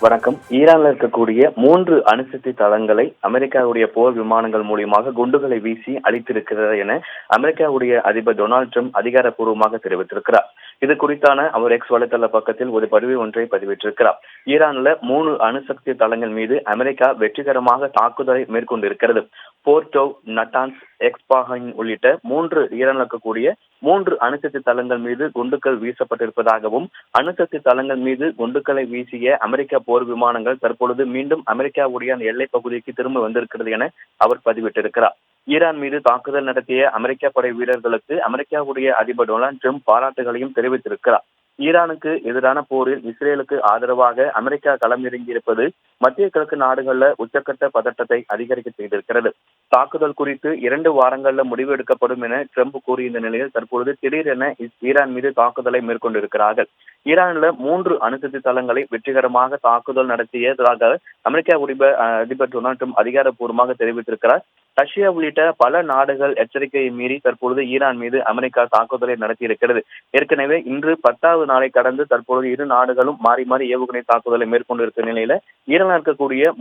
வணக்கம். ஈரான்ல இருக்கக்கூடிய 3 அணுசக்தி தளங்களை அமெரிக்காவுடைய போர் விமானங்கள் மூலியமாக குண்டுகளை வீசி அழித்திருக்கிறது என அமெரிக்காவுடைய அதிபர் டொனால்ட் ட்ரம்ப் அதிகாரப்பூர்வமாக தெரிவித்திருக்கிறார். இது குறித்தான அவர் எக்ஸ் வலைதள பக்கத்தில் ஒரு பதிவு ஒன்றை பதிவிட்டிருக்கிறார். ஈரான்ல 3 அணுசக்தி தளங்கள் மீது அமெரிக்கா வெற்றிகரமாக தாக்குதலை மேற்கொண்டிருக்கிறது. போர்டோ, நட்டான்ஸ், எக்ஸ்பாஹின் உள்ளிட்ட ஈரான்ல இருக்கக்கூடிய 3 அணுசக்தி தளங்கள் மீது குண்டுகள் வீசப்பட்டிருப்பதாகவும், அணுசக்தி தளங்கள் மீது குண்டுகளை வீசிய அமெரிக்க போர் விமானங்கள் தற்பொழுது மீண்டும் அமெரிக்காவுடைய அந்த எல்லை பகுதிக்கு திரும்ப வந்திருக்கிறது என அவர் பதிவிட்டிருக்கிறார். ஈரான் மீது தாக்குதல் நடத்திய அமெரிக்க படை வீரர்களுக்கு அமெரிக்காவுடைய அதிபர் டொனால்ட் ட்ரம்ப் பாராட்டுகளையும் தெரிவித்திருக்கிறார். ஈரானுக்கு எதிரான போரில் இஸ்ரேலுக்கு ஆதரவாக அமெரிக்கா களமிறங்கியிருப்பது மத்திய கிழக்கு நாடுகள்ல உச்சக்கட்ட பதட்டத்தை அதிகரிக்க செய்திருக்கிறது. தாக்குதல் குறித்து 2 வாரங்கள்ல முடிவு எடுக்கப்படும் என ட்ரம்ப் கூறிய நிலையில் தற்பொழுது திடீரென ஈரான் மீது தாக்குதலை மேற்கொண்டிருக்கிறார்கள். ஈரான்ல 3 அணுசக்தி தளங்களை வெற்றிகரமாக தாக்குதல் நடத்தியதாக அமெரிக்க அதிபர் டொனால்ட் ட்ரம்ப் அதிகாரப்பூர்வமாக தெரிவித்திருக்கிறார். ரஷ்யா உள்ளிட்ட பல நாடுகள் எச்சரிக்கையை மீறி தற்பொழுது ஈரான் மீது அமெரிக்கா தாக்குதலை நடத்தியிருக்கிறது. ஏற்கனவே இன்று 10வது நாளை கடந்து தற்பொழுது இரு நாடுகளும் மாறி மாறி ஏவுகணை தாக்குதலை மேற்கொண்டிருக்கிற நிலையில ஈரான் இருக்கக்கூடிய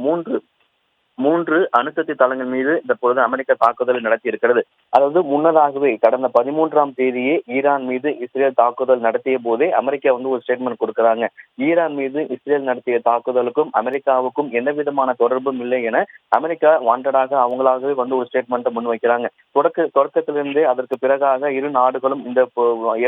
மூன்று அணுசக்தி தளங்கள் மீது தற்பொழுது அமெரிக்கா தாக்குதலை நடத்தி இருக்கிறது. அதாவது முன்னதாகவே கடந்த 13ஆம் தேதியே ஈரான் மீது இஸ்ரேல் தாக்குதல் நடத்திய போதே அமெரிக்கா ஒரு ஸ்டேட்மெண்ட் கொடுக்கிறாங்க. ஈரான் மீது இஸ்ரேல் நடத்திய தாக்குதலுக்கும் அமெரிக்காவுக்கும் எந்த விதமான தொடர்பும் இல்லை என அமெரிக்கா வாண்டடாக அவங்களாகவே ஒரு ஸ்டேட்மெண்ட்டை முன்வைக்கிறாங்க. தொடக்கத்திலிருந்தே அதற்கு பிறகாக இரு நாடுகளும் இந்த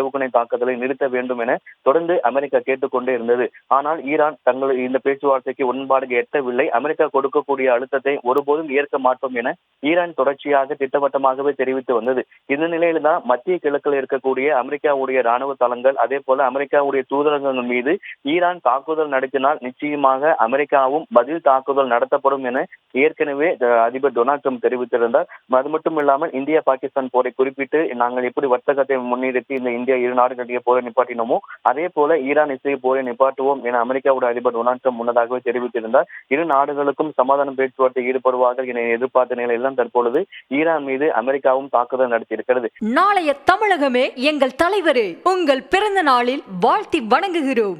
ஏவுகணை தாக்குதலை நிறுத்த வேண்டும் என தொடர்ந்து அமெரிக்கா கேட்டுக்கொண்டே இருந்தது. ஆனால் ஈரான் தங்கள் இந்த பேச்சுவார்த்தைக்கு உடன்பாடு எட்டவில்லை. அமெரிக்கா கொடுக்கக்கூடிய அழுத்தத்தை ஒருபோதும் ஏற்க மாட்டோம் என ஈரான் தொடர்ச்சியாக திட்டவட்டமாகவே தெரிவித்து வந்தது. இந்த நிலையில தான் மத்திய கிழக்கில் இருக்கக்கூடிய அமெரிக்காவுடைய ராணுவ தளங்கள், அதே போல அமெரிக்காவுடைய தூதரகங்கள் மீது ஈரான் தாக்குதல் நடத்தினால் நிச்சயமாக அமெரிக்காவும் பதில் தாக்குதல் நடத்தப்படும் என ஏற்கனவே அதிபர் டொனால்ட் ட்ரம்ப் தெரிவித்திருந்தார். அது மட்டும் இல்லாமல் இந்தியா பாகிஸ்தான் போரை குறிப்பிட்டு நாங்கள் எப்படி வர்த்தகத்தை முன்னிறுத்தி இந்த இந்தியா இரு நாடுகளுடைய போரை நிப்பாட்டினோமோ அதே போல ஈரான் இஸ்ரேல் போரை நிப்பாட்டுவோம் என அமெரிக்காவுடைய அதிபர் டொனால்ட் ட்ரம்ப் முன்னதாகவே தெரிவித்திருந்தார். இரு நாடுகளுக்கும் சமாதான பேச்சுவார்த்தை ஈடுபடுவார்கள் என எதிர்பார்த்த நிலையில்தான் தற்பொழுது ஈரான் மீது அமெரிக்காவும் தாக்குதல் நடத்தியிருக்கிறது. நாளைய தமிழகமே எங்கள் தலைவரே, உங்கள் பிறந்த நாளில் வாழ்த்தி வணங்குகிறோம்.